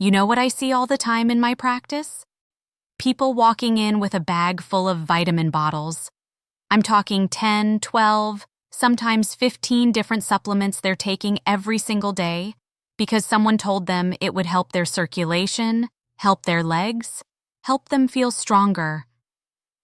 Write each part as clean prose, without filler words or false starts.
You know what I see all the time in my practice? People walking in with a bag full of vitamin bottles. I'm talking 10, 12, sometimes 15 different supplements they're taking every single day because someone told them it would help their circulation, help their legs, help them feel stronger.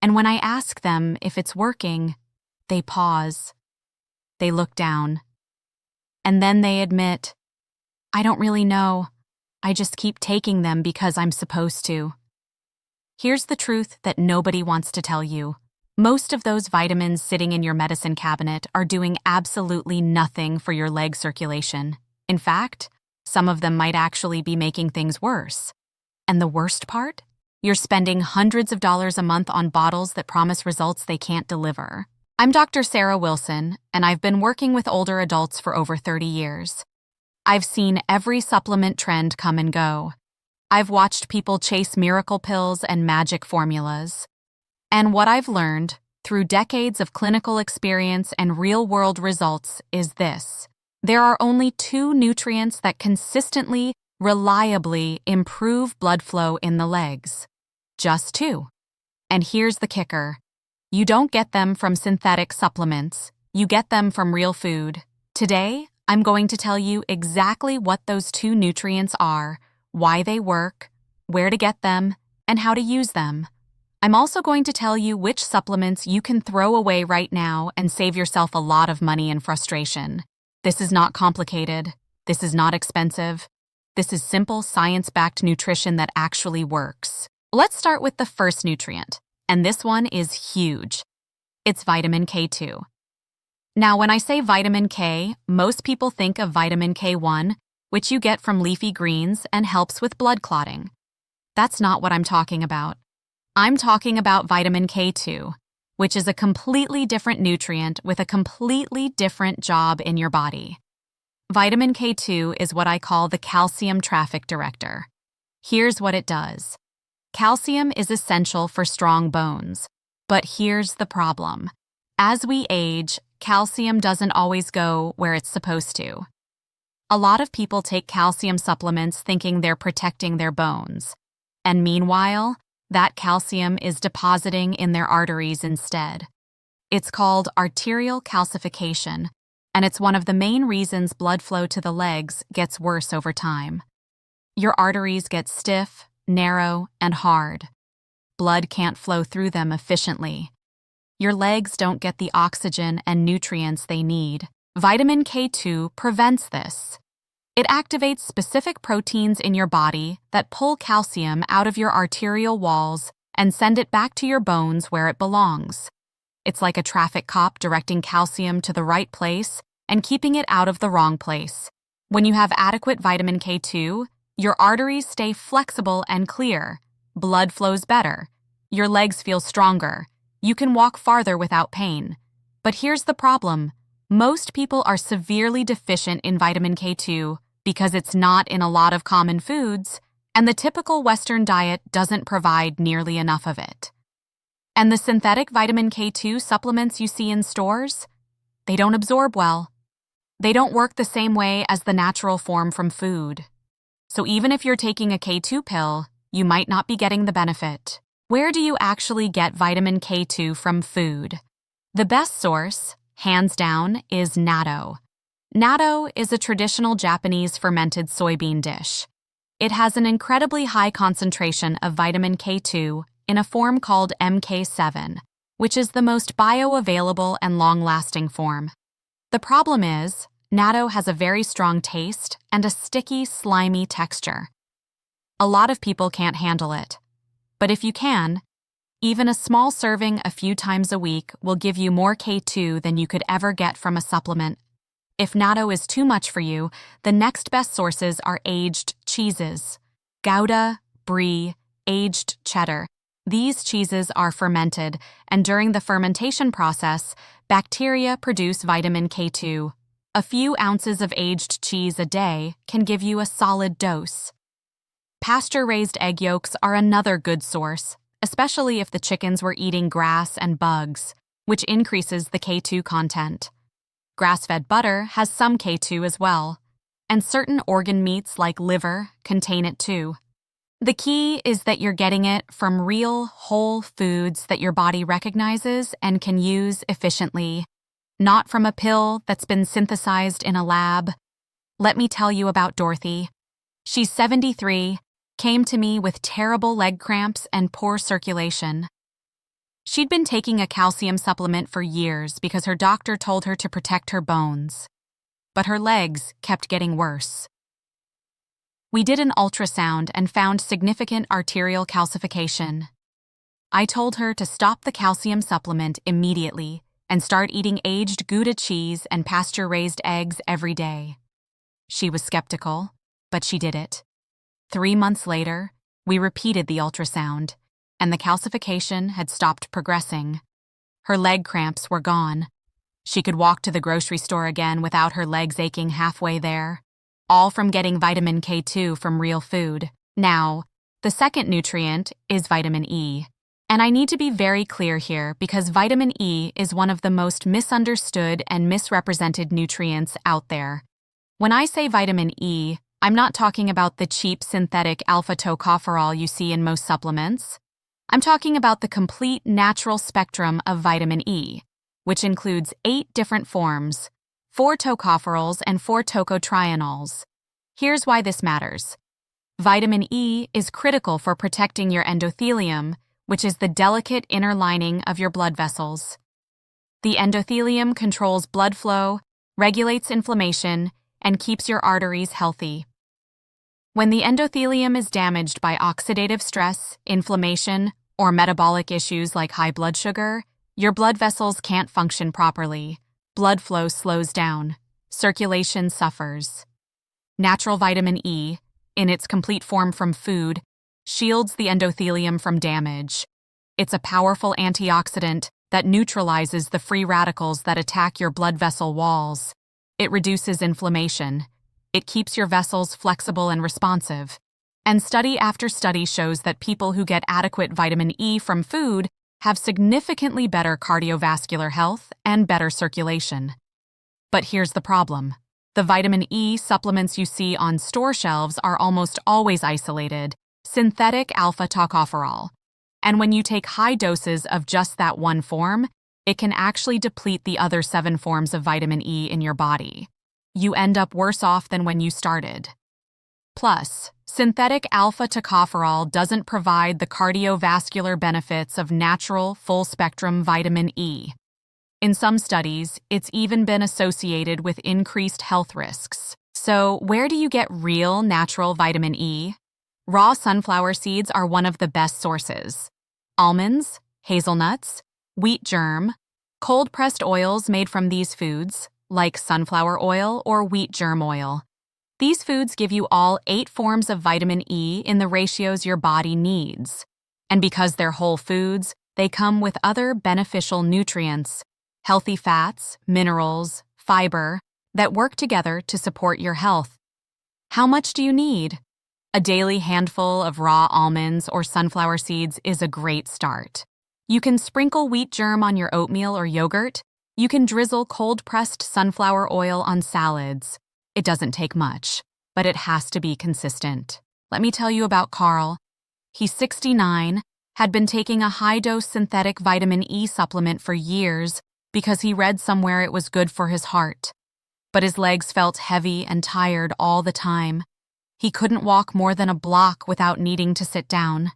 And when I ask them if it's working, they pause. They look down. And then they admit, I don't really know. I just keep taking them because I'm supposed to. Here's the truth that nobody wants to tell you. Most of those vitamins sitting in your medicine cabinet are doing absolutely nothing for your leg circulation. In fact, some of them might actually be making things worse. And the worst part? You're spending hundreds of dollars a month on bottles that promise results they can't deliver. I'm Dr. Sarah Wilson, and I've been working with older adults for over 30 years. I've seen every supplement trend come and go. I've watched people chase miracle pills and magic formulas. And what I've learned, through decades of clinical experience and real-world results, is this. There are only 2 nutrients that consistently, reliably improve blood flow in the legs. Just 2. And here's the kicker. You don't get them from synthetic supplements. You get them from real food. Today, I'm going to tell you exactly what those 2 nutrients are, why they work, where to get them, and how to use them. I'm also going to tell you which supplements you can throw away right now and save yourself a lot of money and frustration. This is not complicated. This is not expensive. This is simple, science-backed nutrition that actually works. Let's start with the first nutrient, and this one is huge. It's vitamin K2. Now, when I say vitamin K, most people think of vitamin K1, which you get from leafy greens and helps with blood clotting. That's not what I'm talking about. I'm talking about vitamin K2, which is a completely different nutrient with a completely different job in your body. Vitamin K2 is what I call the calcium traffic director. Here's what it does. Calcium is essential for strong bones, but here's the problem. As we age, calcium doesn't always go where it's supposed to. A lot of people take calcium supplements thinking they're protecting their bones, and meanwhile, that calcium is depositing in their arteries instead. It's called arterial calcification, and it's one of the main reasons blood flow to the legs gets worse over time. Your arteries get stiff, narrow, and hard. Blood can't flow through them efficiently. Your legs don't get the oxygen and nutrients they need. Vitamin K2 prevents this. It activates specific proteins in your body that pull calcium out of your arterial walls and send it back to your bones where it belongs. It's like a traffic cop directing calcium to the right place and keeping it out of the wrong place. When you have adequate vitamin K2, your arteries stay flexible and clear. Blood flows better. Your legs feel stronger. You can walk farther without pain. But here's the problem. Most people are severely deficient in vitamin K2 because it's not in a lot of common foods, and the typical Western diet doesn't provide nearly enough of it. And the synthetic vitamin K2 supplements you see in stores, they don't absorb well. They don't work the same way as the natural form from food. So even if you're taking a K2 pill, you might not be getting the benefit. Where do you actually get vitamin K2 from food? The best source, hands down, is natto. Natto is a traditional Japanese fermented soybean dish. It has an incredibly high concentration of vitamin K2 in a form called MK7, which is the most bioavailable and long-lasting form. The problem is, natto has a very strong taste and a sticky, slimy texture. A lot of people can't handle it. But if you can, even a small serving a few times a week will give you more K2 than you could ever get from a supplement. If natto is too much for you, the next best sources are aged cheeses. Gouda, brie, aged cheddar. These cheeses are fermented, and during the fermentation process, bacteria produce vitamin K2. A few ounces of aged cheese a day can give you a solid dose. Pasture-raised egg yolks are another good source, especially if the chickens were eating grass and bugs, which increases the K2 content. Grass-fed butter has some K2 as well. and certain organ meats like liver contain it too. The key is that you're getting it from real, whole foods that your body recognizes and can use efficiently, not from a pill that's been synthesized in a lab. Let me tell you about Dorothy. She's 73, came to me with terrible leg cramps and poor circulation. She'd been taking a calcium supplement for years because her doctor told her to protect her bones, but her legs kept getting worse. We did an ultrasound and found significant arterial calcification. I told her to stop the calcium supplement immediately and start eating aged Gouda cheese and pasture-raised eggs every day. She was skeptical, but she did it. 3 months later, we repeated the ultrasound, and the calcification had stopped progressing. Her leg cramps were gone. She could walk to the grocery store again without her legs aching halfway there, all from getting vitamin K2 from real food. Now, the second nutrient is vitamin E. And I need to be very clear here because vitamin E is one of the most misunderstood and misrepresented nutrients out there. When I say vitamin E, I'm not talking about the cheap synthetic alpha-tocopherol you see in most supplements. I'm talking about the complete natural spectrum of vitamin E, which includes 8 different forms, 4 tocopherols and 4 tocotrienols. Here's why this matters. Vitamin E is critical for protecting your endothelium, which is the delicate inner lining of your blood vessels. The endothelium controls blood flow, regulates inflammation, and keeps your arteries healthy. When the endothelium is damaged by oxidative stress, inflammation, or metabolic issues like high blood sugar, your blood vessels can't function properly. Blood flow slows down. Circulation suffers. Natural vitamin E, in its complete form from food, shields the endothelium from damage. It's a powerful antioxidant that neutralizes the free radicals that attack your blood vessel walls. It reduces inflammation. It keeps your vessels flexible and responsive. And study after study shows that people who get adequate vitamin E from food have significantly better cardiovascular health and better circulation. But here's the problem. The vitamin E supplements you see on store shelves are almost always isolated, synthetic alpha-tocopherol. And when you take high doses of just that one form, it can actually deplete the other 7 forms of vitamin E in your body. You end up worse off than when you started. Plus, synthetic alpha-tocopherol doesn't provide the cardiovascular benefits of natural, full-spectrum vitamin E. In some studies, it's even been associated with increased health risks. So, where do you get real, natural vitamin E? Raw sunflower seeds are one of the best sources. Almonds, hazelnuts, wheat germ, cold-pressed oils made from these foods, like sunflower oil or wheat germ oil. These foods give you all 8 forms of vitamin E in the ratios your body needs. And because they're whole foods, they come with other beneficial nutrients, healthy fats, minerals, fiber, that work together to support your health. How much do you need? A daily handful of raw almonds or sunflower seeds is a great start. You can sprinkle wheat germ on your oatmeal or yogurt. You can drizzle cold-pressed sunflower oil on salads. It doesn't take much, but it has to be consistent. Let me tell you about Carl. He's 69, had been taking a high-dose synthetic vitamin E supplement for years because he read somewhere it was good for his heart. But his legs felt heavy and tired all the time. He couldn't walk more than a block without needing to sit down.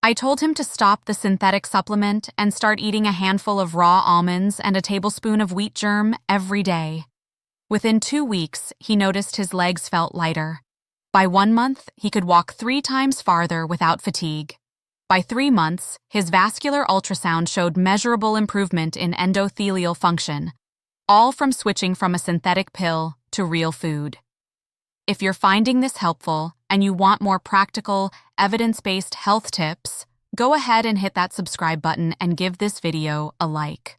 I told him to stop the synthetic supplement and start eating a handful of raw almonds and a tablespoon of wheat germ every day. Within 2 weeks, he noticed his legs felt lighter. By 1 month, he could walk 3 times farther without fatigue. By 3 months, his vascular ultrasound showed measurable improvement in endothelial function, all from switching from a synthetic pill to real food. If you're finding this helpful and you want more practical, evidence-based health tips, go ahead and hit that subscribe button and give this video a like.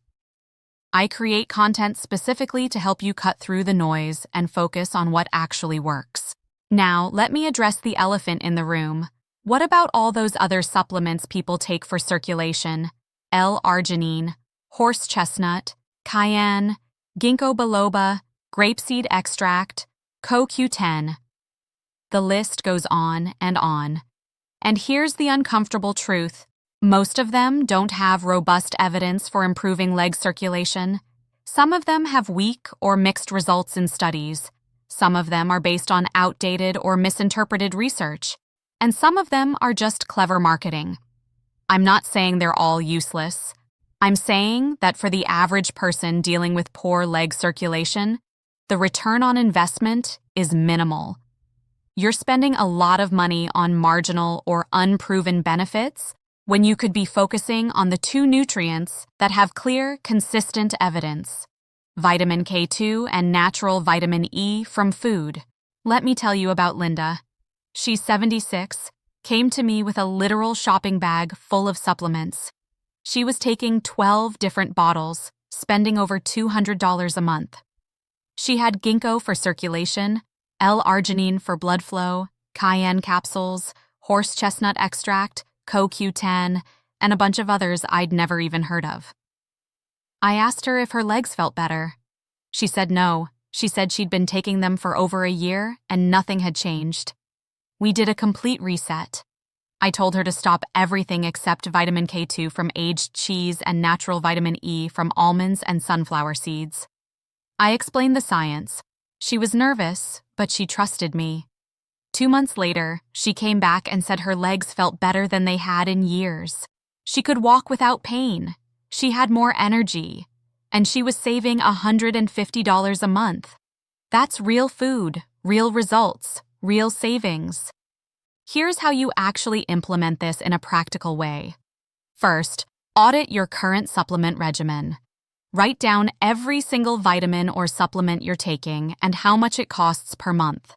I create content specifically to help you cut through the noise and focus on what actually works. Now, let me address the elephant in the room. What about all those other supplements people take for circulation? L-arginine, horse chestnut, cayenne, ginkgo biloba, grapeseed extract, CoQ10. The list goes on and on. And here's the uncomfortable truth. Most of them don't have robust evidence for improving leg circulation. Some of them have weak or mixed results in studies. Some of them are based on outdated or misinterpreted research. And some of them are just clever marketing. I'm not saying they're all useless. I'm saying that for the average person dealing with poor leg circulation, the return on investment is minimal. You're spending a lot of money on marginal or unproven benefits when you could be focusing on the two nutrients that have clear, consistent evidence: vitamin K2 and natural vitamin E from food. Let me tell you about Linda. She's 76, came to me with a literal shopping bag full of supplements. She was taking 12 different bottles, spending over $200 a month. She had ginkgo for circulation, L-arginine for blood flow, cayenne capsules, horse chestnut extract, CoQ10, and a bunch of others I'd never even heard of. I asked her if her legs felt better. She said no. She said she'd been taking them for over a year and nothing had changed. We did a complete reset. I told her to stop everything except vitamin K2 from aged cheese and natural vitamin E from almonds and sunflower seeds. I explained the science. She was nervous, but she trusted me. 2 months later, she came back and said her legs felt better than they had in years. She could walk without pain. She had more energy. And she was saving $150 a month. That's real food, real results, real savings. Here's how you actually implement this in a practical way. First, audit your current supplement regimen. Write down every single vitamin or supplement you're taking and how much it costs per month.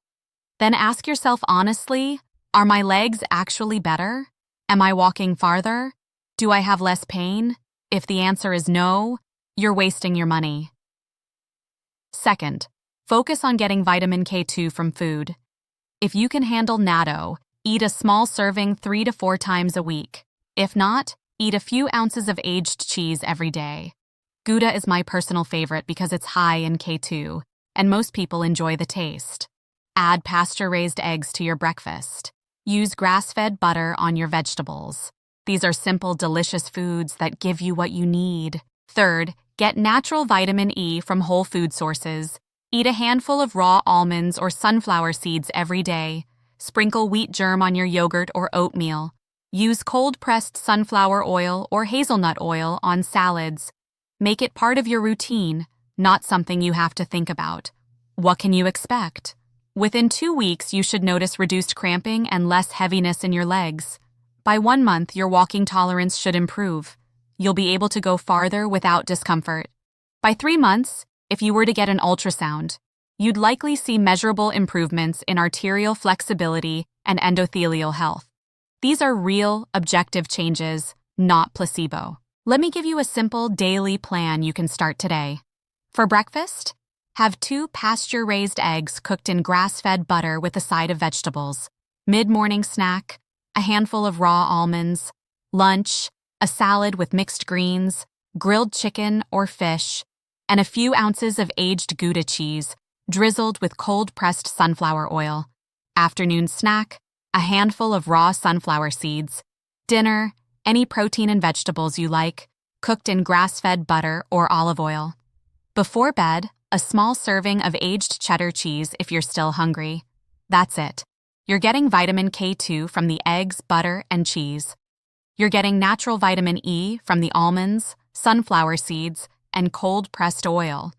Then ask yourself honestly, are my legs actually better? Am I walking farther? Do I have less pain? If the answer is no, you're wasting your money. Second, focus on getting vitamin K2 from food. If you can handle natto, eat a small serving 3 to 4 times a week. If not, eat a few ounces of aged cheese every day. Gouda is my personal favorite because it's high in K2, and most people enjoy the taste. Add pasture-raised eggs to your breakfast. Use grass-fed butter on your vegetables. These are simple, delicious foods that give you what you need. Third, get natural vitamin E from whole food sources. Eat a handful of raw almonds or sunflower seeds every day. Sprinkle wheat germ on your yogurt or oatmeal. Use cold-pressed sunflower oil or hazelnut oil on salads. Make it part of your routine, not something you have to think about. What can you expect? Within 2 weeks, you should notice reduced cramping and less heaviness in your legs. By 1 month, your walking tolerance should improve. You'll be able to go farther without discomfort. By 3 months, if you were to get an ultrasound, you'd likely see measurable improvements in arterial flexibility and endothelial health. These are real, objective changes, not placebo. Let me give you a simple daily plan you can start today. For breakfast, have 2 pasture-raised eggs cooked in grass-fed butter with a side of vegetables. Mid-morning snack, a handful of raw almonds. Lunch, a salad with mixed greens, grilled chicken or fish, and a few ounces of aged Gouda cheese, drizzled with cold-pressed sunflower oil. Afternoon snack, a handful of raw sunflower seeds. Dinner, any protein and vegetables you like, cooked in grass-fed butter or olive oil. Before bed, a small serving of aged cheddar cheese if you're still hungry. That's it. You're getting vitamin K2 from the eggs, butter, and cheese. You're getting natural vitamin E from the almonds, sunflower seeds, and cold-pressed oil.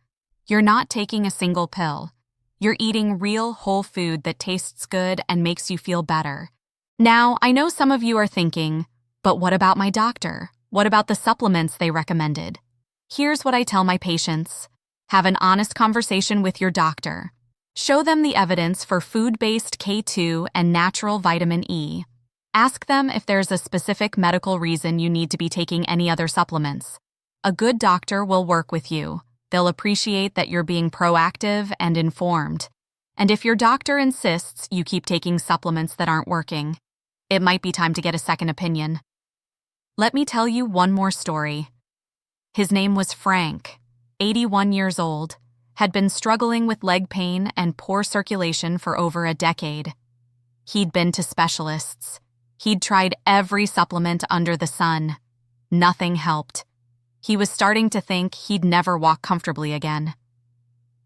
You're not taking a single pill. You're eating real whole food that tastes good and makes you feel better. Now, I know some of you are thinking, but what about my doctor? What about the supplements they recommended? Here's what I tell my patients. Have an honest conversation with your doctor. Show them the evidence for food-based K2 and natural vitamin E. Ask them if there's a specific medical reason you need to be taking any other supplements. A good doctor will work with you. They'll appreciate that you're being proactive and informed. And if your doctor insists you keep taking supplements that aren't working, it might be time to get a second opinion. Let me tell you one more story. His name was Frank, 81 years old, had been struggling with leg pain and poor circulation for over a decade. He'd been to specialists. He'd tried every supplement under the sun. Nothing helped. He was starting to think he'd never walk comfortably again.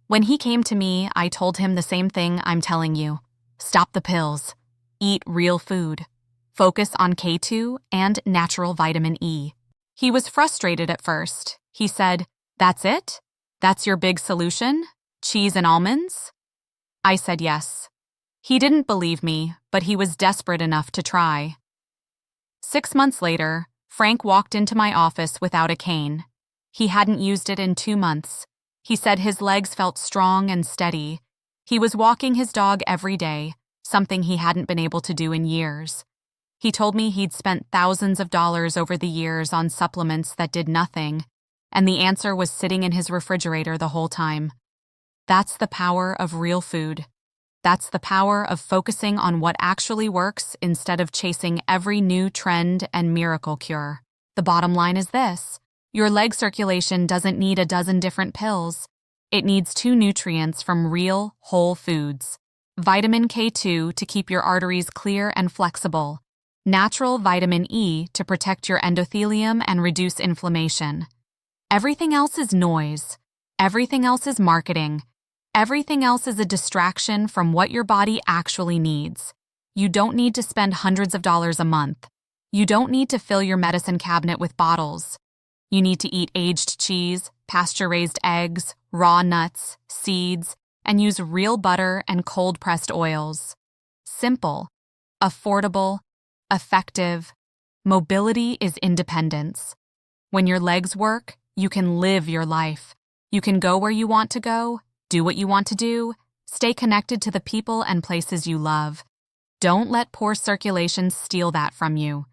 When he came to me, I told him the same thing I'm telling you. Stop the pills. Eat real food. Focus on K2 and natural vitamin E. He was frustrated at first. He said, "That's it? That's your big solution? Cheese and almonds?" I said yes. He didn't believe me, but he was desperate enough to try. 6 months later, Frank walked into my office without a cane. He hadn't used it in 2 months. He said his legs felt strong and steady. He was walking his dog every day, something he hadn't been able to do in years. He told me he'd spent thousands of dollars over the years on supplements that did nothing, and the answer was sitting in his refrigerator the whole time. That's the power of real food. That's the power of focusing on what actually works instead of chasing every new trend and miracle cure. The bottom line is this: your leg circulation doesn't need a dozen different pills. It needs 2 nutrients from real, whole foods. Vitamin K2 to keep your arteries clear and flexible. Natural vitamin E to protect your endothelium and reduce inflammation. Everything else is noise. Everything else is marketing. Everything else is a distraction from what your body actually needs. You don't need to spend hundreds of dollars a month. You don't need to fill your medicine cabinet with bottles. You need to eat aged cheese, pasture-raised eggs, raw nuts, seeds, and use real butter and cold-pressed oils. Simple, affordable, effective. Mobility is independence. When your legs work, you can live your life. You can go where you want to go, do what you want to do, stay connected to the people and places you love. Don't let poor circulation steal that from you.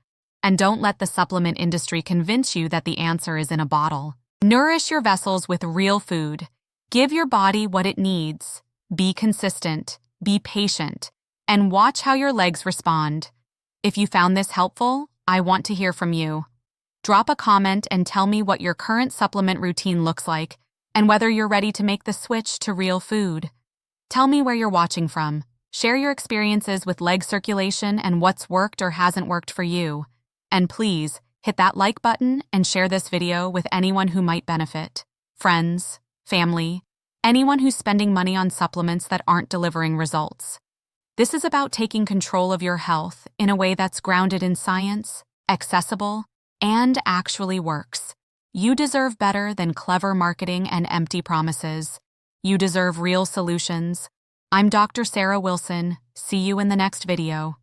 And don't let the supplement industry convince you that the answer is in a bottle. Nourish your vessels with real food. Give your body what it needs. Be consistent, be patient, and watch how your legs respond. If you found this helpful, I want to hear from you. Drop a comment and tell me what your current supplement routine looks like and whether you're ready to make the switch to real food. Tell me where you're watching from. Share your experiences with leg circulation and what's worked or hasn't worked for you. And please, hit that like button and share this video with anyone who might benefit. Friends, family, anyone who's spending money on supplements that aren't delivering results. This is about taking control of your health in a way that's grounded in science, accessible, and actually works. You deserve better than clever marketing and empty promises. You deserve real solutions. I'm Dr. Sarah Wilson. See you in the next video.